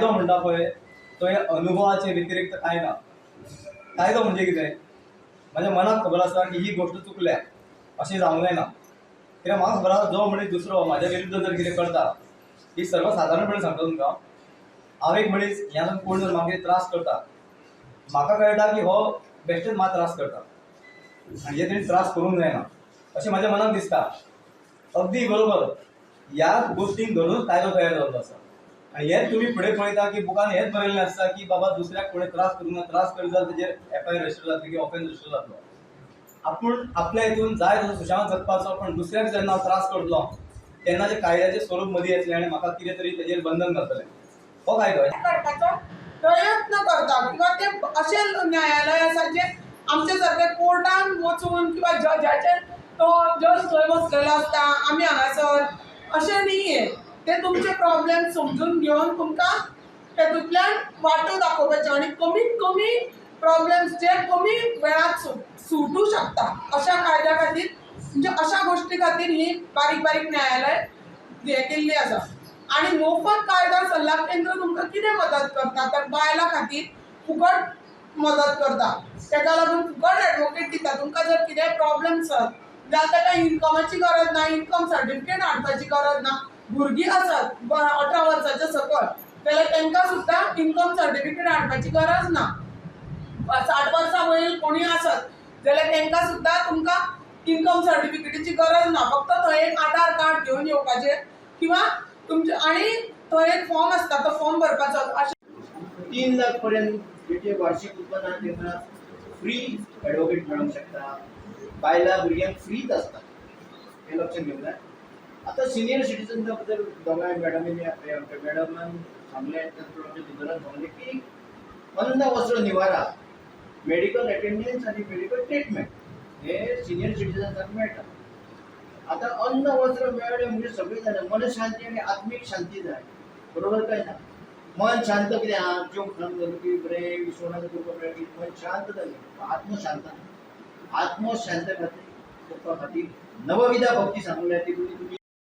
कायदो म्हणटा पळय तो हे अनुभवाचे व्यतिरिक्त काय ना. कायदो म्हणजे कितें, माझ्या मनाक खबर आसा की ही गोष्ट चुकल्या अशें जावंक जायना. कित्याक म्हाका खबर आसा जो मनीस दुसरो म्हाज्या विरुद्ध जर कितें करता, ही सर्वसाधारणपणे सांगता तुमकां, हांव एक मनीस ह्या कोण जर म्हाका त्रास करता, म्हाका कळटा की हो बेश्टेच म्हाका त्रास करता आनी हे तरी त्रास करूंक जायना अशें म्हाज्या मनाक दिसता. अगदी बरोबर ह्या गोष्टीक धरूनच कायदो तयार जाल्लो आसा. आनी हेच तुमी फुडें पळयता की बुकान हेच बरयल्लें आसता की बाबा दुसऱ्याक कोणें त्रास करूंक ना, त्रास करीत जाल्यार तेजेर FIR रजिस्टर जातली की ऑफेन्स रजिस्टर जातलो. आपूण आपल्या हितून जाय तसो सुशांत जगपाचो, पण दुसऱ्याक जेन्ना हांव त्रास करतलो तेन्ना ते कायद्याचें स्वरूप मदीं येतलें आनी म्हाका कितें तरी तेजेर बंधन घातलें. हो कायदो करपाचो प्रयत्न करता किंवा ते असे न्यायालय आसा जे आमच्या सारके कोर्टान वचून किंवा जजाचे तो जज थंय बसलेलो आसता आमी हांगासर अशें न्ही. ते तुमचे प्रॉब्लेम समजून घेवन तुमकां तेतूंतल्यान वाटो दाखोवपाचो आनी कमीत कमी प्रॉब्लेम्स जे कमी वेळात सुटू शकता अशा कायद्या खातीर म्हणजे अशा गोष्टी खातीर ही बारीक बारीक न्यायालय हे केल्ली आसा. आणि मोफत कायदा सल्ला केंद्र तुमकां कितें मदत करता तर बायलां खातीर फुकट मदत करता. ताका लागून फुकट एडवोकेट दिता. तुमकां जर कितेंय प्रॉब्लेम्स आसात जाल्यार ताका इन्कमाची गरज ना, इन्कम सर्टिफिकेट हाडपाची गरज ना. भुरगीं आसात 18 वर्साच्या सकयल जाल्यार तांकां सुद्दां इन्कम सर्टिफिकेट हाडपाची गरज ना. 60 वर्सां वयर कोणी आसत जाल्यार तांकां सुद्दां तुमकां इन्कम सर्टिफिकेटीची गरज ना. फक्त थंय एक आधार कार्ड घेवन येवपाचें किंवा तुमचे आणि थंय एक फॉर्म आसता तो फॉर्म भरपाचो. 3 लाख पर्यंत जेचे वार्षिक उत्पन्न आहे त्यांना फ्री ॲडव्होकेट मिळू शकता. बायला भुरग्यांक फ्रीच असतात हे लक्षात घेऊन जाय. आता सिनियर सिटीजनच्या बद्दल दोघांय मॅडमान सांगले त्याचप्रमाणे दुसऱ्यान सांगले की अन्न वस्त्र निवारा, मेडिकल अटेंडन्स आणि मेडिकल ट्रीटमेंट हे सिनियर सिटीजन्सांक मेळटा. आता अन्न वस्त्र मेळ्ळें म्हणजे सगळें जालें. मनशांती आनी आत्मीक शांती जाय, बरोबर काय ना. मन शांत कितें आहा, जेवण खाण जालें की बरें विसवणाचें करपाक मेळटा की मन शांत जालें. आत्मशांत खातीर करपा खातीर नवविधा भक्ती सांगल्या ती तुमी